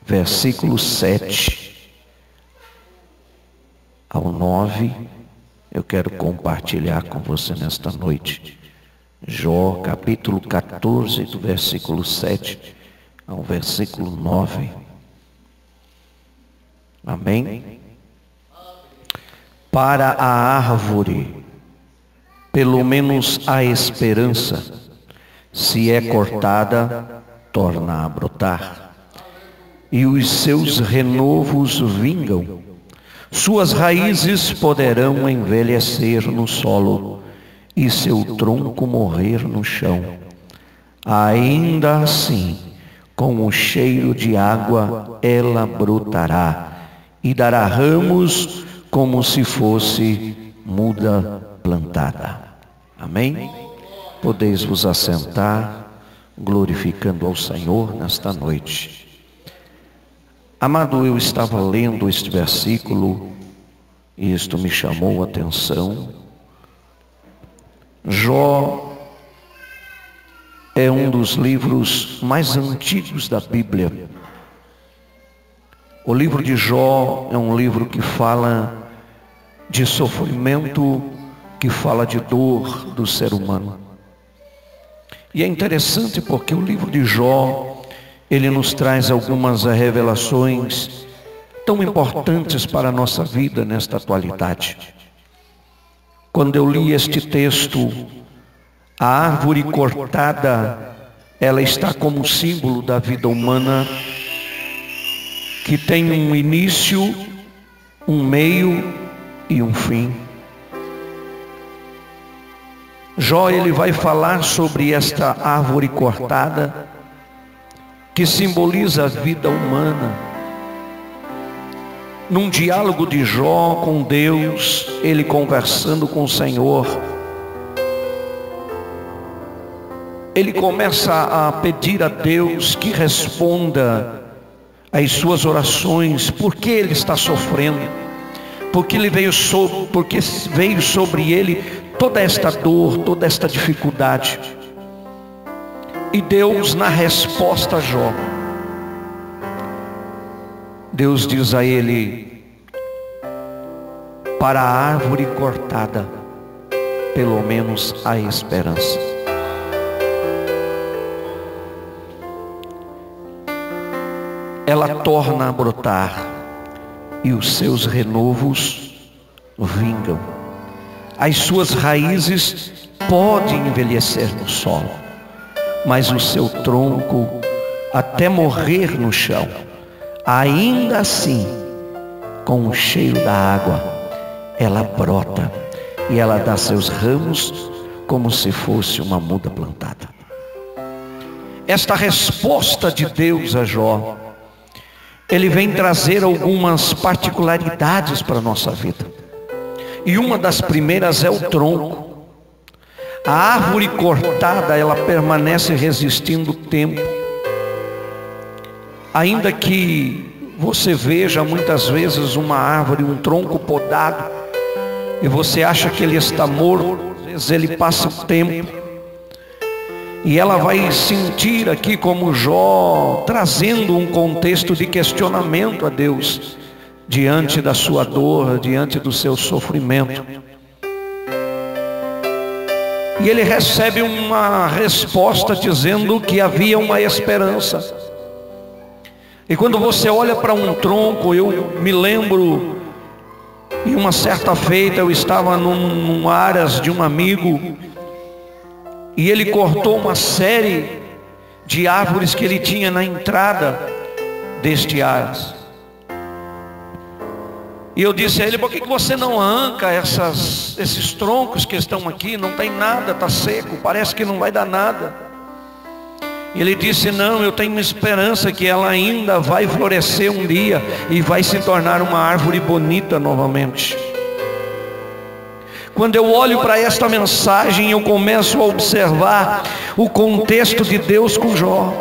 versículo 7 ao 9, eu quero compartilhar com você nesta noite. Jó, capítulo 14, do versículo 7 ao versículo 9. Amém? Para a árvore, pelo menos a esperança, se é cortada, torna a brotar, e os seus renovos vingam. Suas raízes poderão envelhecer no solo, e seu tronco morrer no chão. Ainda assim, com o cheiro de água, ela brotará, e dará ramos como se fosse muda plantada. Amém? Podeis vos assentar, glorificando ao Senhor nesta noite. Amado, eu estava lendo este versículo e isto me chamou a atenção. Jó é um dos livros mais antigos da Bíblia. O livro de Jó é um livro que fala de sofrimento, que fala de dor do ser humano. E é interessante porque o livro de Jó, ele nos traz algumas revelações tão importantes para a nossa vida nesta atualidade. Quando eu li este texto, a árvore cortada, ela está como símbolo da vida humana, que tem um início, um meio e um fim. Jó, ele vai falar sobre esta árvore cortada, que simboliza a vida humana. Num diálogo de Jó com Deus, ele conversando com o Senhor, ele começa a pedir a Deus que responda às suas orações. Por que ele está sofrendo? Porque veio sobre ele toda esta dor, toda esta dificuldade. E Deus, na resposta a Jó, Deus diz a ele: para a árvore cortada, pelo menos há esperança. Ela torna a brotar, e os seus renovos vingam. As suas raízes podem envelhecer no solo, mas o seu tronco até morrer no chão. Ainda assim, com o cheiro da água, ela brota e ela dá seus ramos como se fosse uma muda plantada. Esta resposta de Deus a Jó, ele vem trazer algumas particularidades para a nossa vida. E uma das primeiras é o tronco. A árvore cortada, ela permanece resistindo o tempo. Ainda que você veja muitas vezes uma árvore, um tronco podado, e você acha que ele está morto, às vezes ele passa o tempo, e ela vai sentir aqui, como Jó, trazendo um contexto de questionamento a Deus, diante da sua dor, diante do seu sofrimento. E ele recebe uma resposta dizendo que havia uma esperança. E quando você olha para um tronco, eu me lembro, em uma certa feita eu estava num aras de um amigo, e ele cortou uma série de árvores que ele tinha na entrada deste aras. E eu disse a ele: por que você não arranca esses troncos que estão aqui? Não tem nada, está seco, parece que não vai dar nada. E ele disse: não, eu tenho uma esperança que ela ainda vai florescer um dia e vai se tornar uma árvore bonita novamente. Quando eu olho para esta mensagem, eu começo a observar o contexto de Deus com Jó.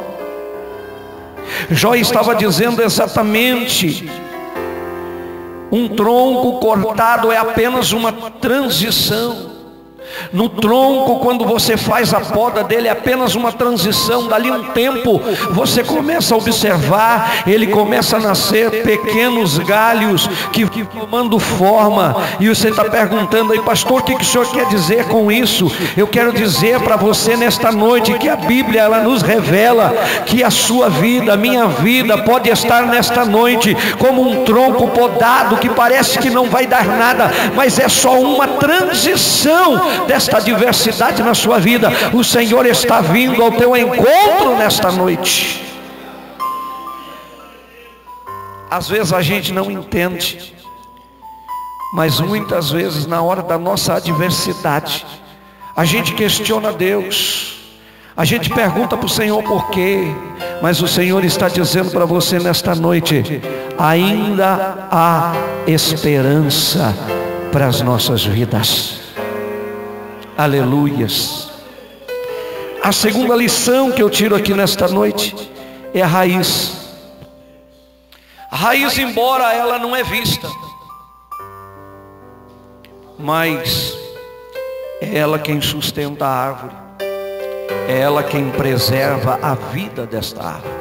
Jó estava dizendo exatamente: um tronco cortado é apenas uma transição. No tronco, quando você faz a poda dele, é apenas uma transição. Dali um tempo, você começa a observar, ele começa a nascer pequenos galhos que tomando forma. E você está perguntando aí, pastor, o que o senhor quer dizer com isso? Eu quero dizer para você nesta noite que a Bíblia, ela nos revela que a sua vida, a minha vida, pode estar nesta noite como um tronco podado que parece que não vai dar nada, mas é só uma transição desta adversidade na sua vida. O Senhor está vindo ao teu encontro nesta noite. Às vezes a gente não entende, mas muitas vezes na hora da nossa adversidade, a gente questiona Deus, a gente pergunta para o Senhor por quê, mas o Senhor está dizendo para você nesta noite: ainda há esperança para as nossas vidas. Aleluias. A segunda lição que eu tiro aqui nesta noite é a raiz. A raiz, embora ela não é vista, mas é ela quem sustenta a árvore, é ela quem preserva a vida desta árvore.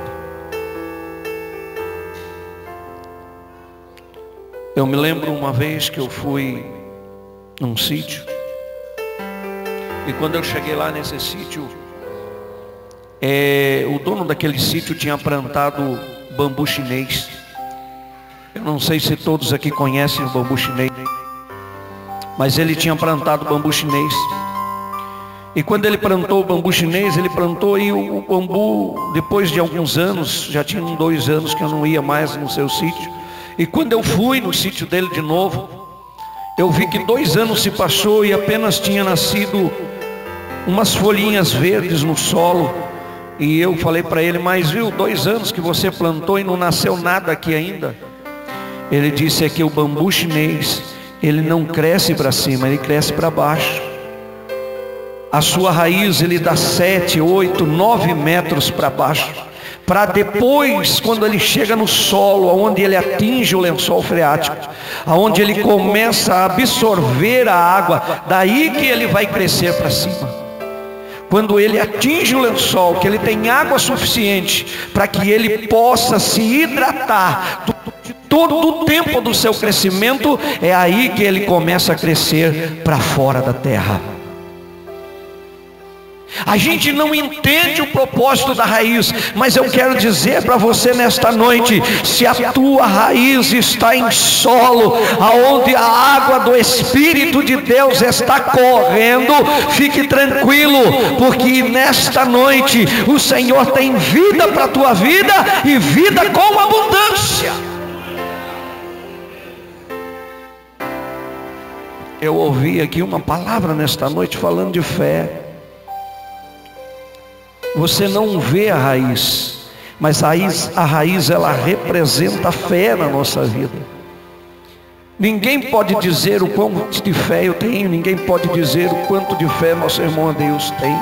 Eu me lembro uma vez que eu fui num sítio, e quando eu cheguei lá nesse sítio, o dono daquele sítio tinha plantado bambu chinês. Eu não sei se todos aqui conhecem o bambu chinês, mas ele tinha plantado bambu chinês. E quando ele plantou o bambu chinês, ele plantou e o bambu, depois de alguns anos, já tinham 2 anos que eu não ia mais no seu sítio. E quando eu fui no sítio dele de novo, eu vi que 2 anos se passou e apenas tinha nascido umas folhinhas verdes no solo. E eu falei para ele: mas viu, 2 anos que você plantou e não nasceu nada aqui ainda? Ele disse: é que o bambu chinês, ele não cresce para cima, ele cresce para baixo. A sua raiz, ele dá 7, 8, 9 metros para baixo, para depois, quando ele chega no solo, onde ele atinge o lençol freático, aonde ele começa a absorver a água, daí que ele vai crescer para cima. Quando ele atinge o lençol, que ele tem água suficiente para que ele possa se hidratar todo o tempo do seu crescimento, é aí que ele começa a crescer para fora da terra. A gente não entende o propósito da raiz, mas eu quero dizer para você nesta noite: se a tua raiz está em solo, aonde a água do Espírito de Deus está correndo, fique tranquilo, porque nesta noite o Senhor tem vida para a tua vida, e vida com abundância. Eu ouvi aqui uma palavra nesta noite falando de fé. Você não vê a raiz, mas a raiz ela representa a fé na nossa vida. Ninguém pode dizer o quanto de fé eu tenho, ninguém pode dizer o quanto de fé nosso irmão Adeus tem,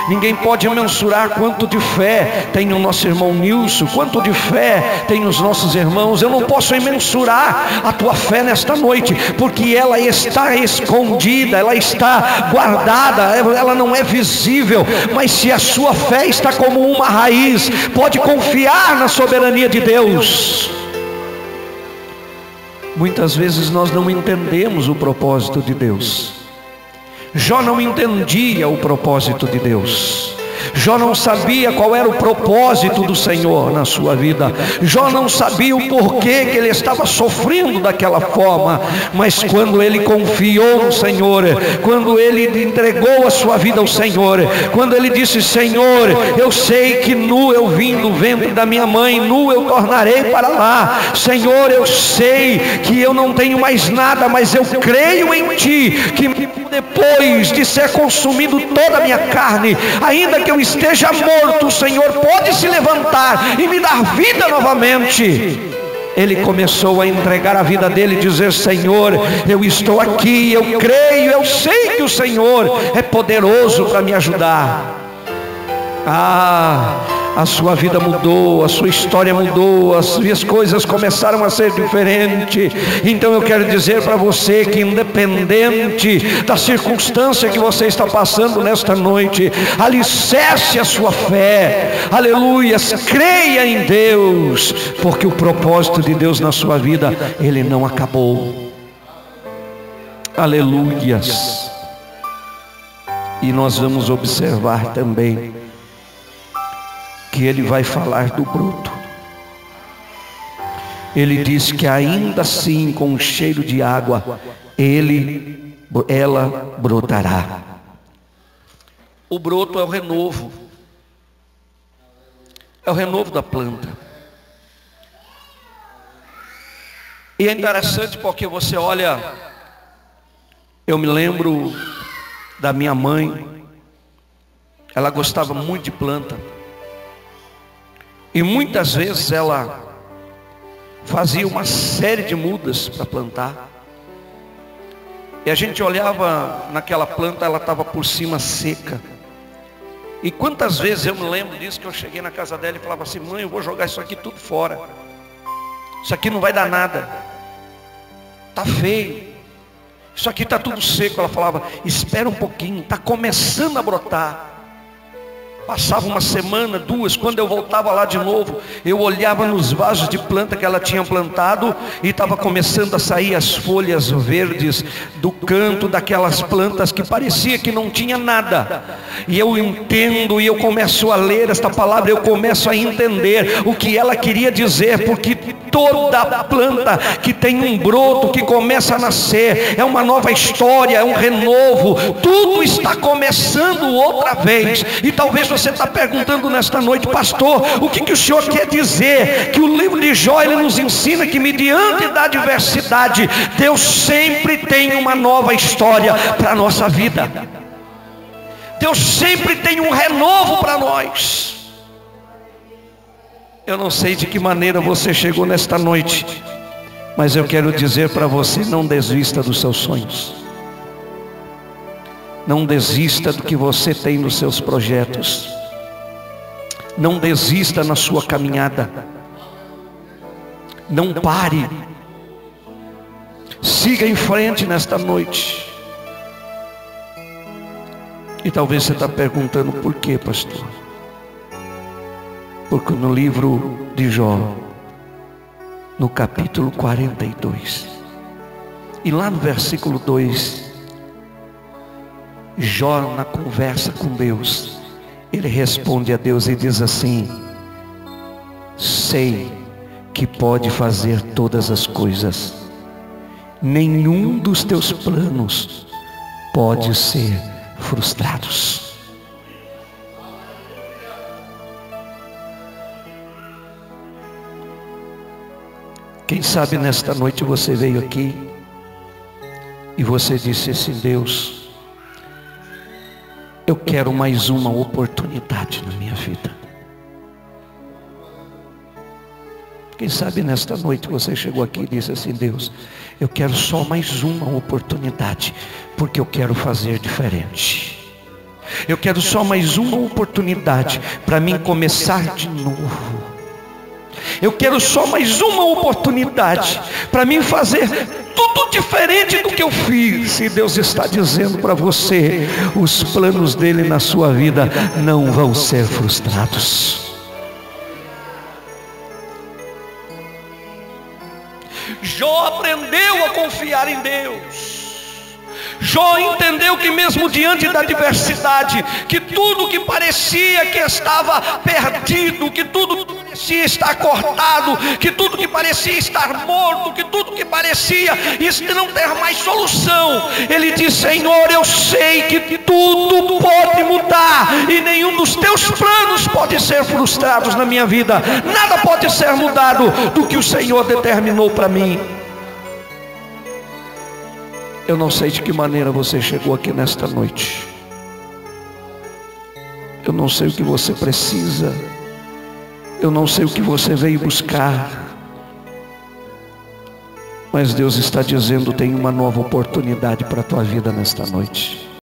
ninguém pode mensurar quanto de fé tem o nosso irmão Nilson, quanto de fé tem os nossos irmãos. Eu não posso mensurar a tua fé nesta noite, porque ela está escondida, ela está guardada, ela não é visível. Mas se a sua fé está como uma raiz, pode confiar na soberania de Deus. Muitas vezes nós não entendemos o propósito de Deus. Jó não entendia o propósito de Deus. Jó não sabia qual era o propósito do Senhor na sua vida. Jó não sabia o porquê que ele estava sofrendo daquela forma. Mas quando ele confiou no Senhor, quando ele entregou a sua vida ao Senhor, quando ele disse: Senhor, eu sei que nu eu vim do ventre da minha mãe, nu eu tornarei para lá. Senhor, eu sei que eu não tenho mais nada, mas eu creio em Ti, que depois de ser consumido toda a minha carne, ainda que eu esteja morto, o Senhor pode se levantar e me dar vida novamente. Ele começou a entregar a vida dele e dizer: Senhor, eu estou aqui, eu creio, eu sei que o Senhor é poderoso para me ajudar. a sua vida mudou, a sua história mudou, as suas coisas começaram a ser diferentes. Então eu quero dizer para você que, independente da circunstância que você está passando nesta noite, alicerce a sua fé, aleluias, creia em Deus, porque o propósito de Deus na sua vida, ele não acabou. Aleluias. E nós vamos observar também que ele vai falar do broto. Ele diz que ainda assim, com um cheiro de água, ela brotará. O broto é o renovo. É o renovo da planta. E é interessante porque você olha, eu me lembro da minha mãe, ela gostava muito de planta. E muitas vezes ela fazia uma série de mudas para plantar. E a gente olhava naquela planta, ela estava por cima seca. E quantas vezes eu me lembro disso, que eu cheguei na casa dela e falava assim: mãe, eu vou jogar isso aqui tudo fora. Isso aqui não vai dar nada. Está feio. Isso aqui está tudo seco. Ela falava: espera um pouquinho, está começando a brotar. Passava uma semana, duas, quando eu voltava lá de novo, eu olhava nos vasos de planta que ela tinha plantado e estava começando a sair as folhas verdes do canto daquelas plantas que parecia que não tinha nada. E eu entendo, e eu começo a ler esta palavra, eu começo a entender o que ela queria dizer, porque toda planta que tem um broto, que começa a nascer, é uma nova história, é um renovo, tudo está começando outra vez. E talvez você está perguntando nesta noite: pastor, o que o senhor quer dizer? Que o livro de Jó, ele nos ensina que mediante da adversidade, Deus sempre tem uma nova história para a nossa vida. Deus sempre tem um renovo para nós. Eu não sei de que maneira você chegou nesta noite, mas eu quero dizer para você: não desista dos seus sonhos. Não desista do que você tem nos seus projetos. Não desista na sua caminhada. Não pare. Siga em frente nesta noite. E talvez você está perguntando: por quê, pastor? Porque no livro de Jó, no capítulo 42, e lá no versículo 2, Jó, na conversa com Deus, ele responde a Deus e diz assim: sei que pode fazer todas as coisas, nenhum dos teus planos pode ser frustrados. Quem sabe nesta noite você veio aqui e você disse assim: Deus, eu quero mais uma oportunidade na minha vida. Quem sabe nesta noite você chegou aqui e disse assim: Deus, eu quero só mais uma oportunidade, porque eu quero fazer diferente. Eu quero só mais uma oportunidade para mim começar de novo. Eu quero só mais uma oportunidade para mim fazer tudo diferente do que eu fiz. E Deus está dizendo para você: os planos dele na sua vida não vão ser frustrados. Jó aprendeu a confiar em Deus. Jó entendeu que mesmo diante da adversidade, que tudo que parecia que estava perdido, que tudo que parecia estar cortado, que tudo que parecia estar morto, que tudo que parecia não ter mais solução, ele diz: Senhor, eu sei que tudo pode mudar e nenhum dos teus planos pode ser frustrados na minha vida. Nada pode ser mudado do que o Senhor determinou para mim. Eu não sei de que maneira você chegou aqui nesta noite. Eu não sei o que você precisa. Eu não sei o que você veio buscar. Mas Deus está dizendo: tem uma nova oportunidade para a tua vida nesta noite.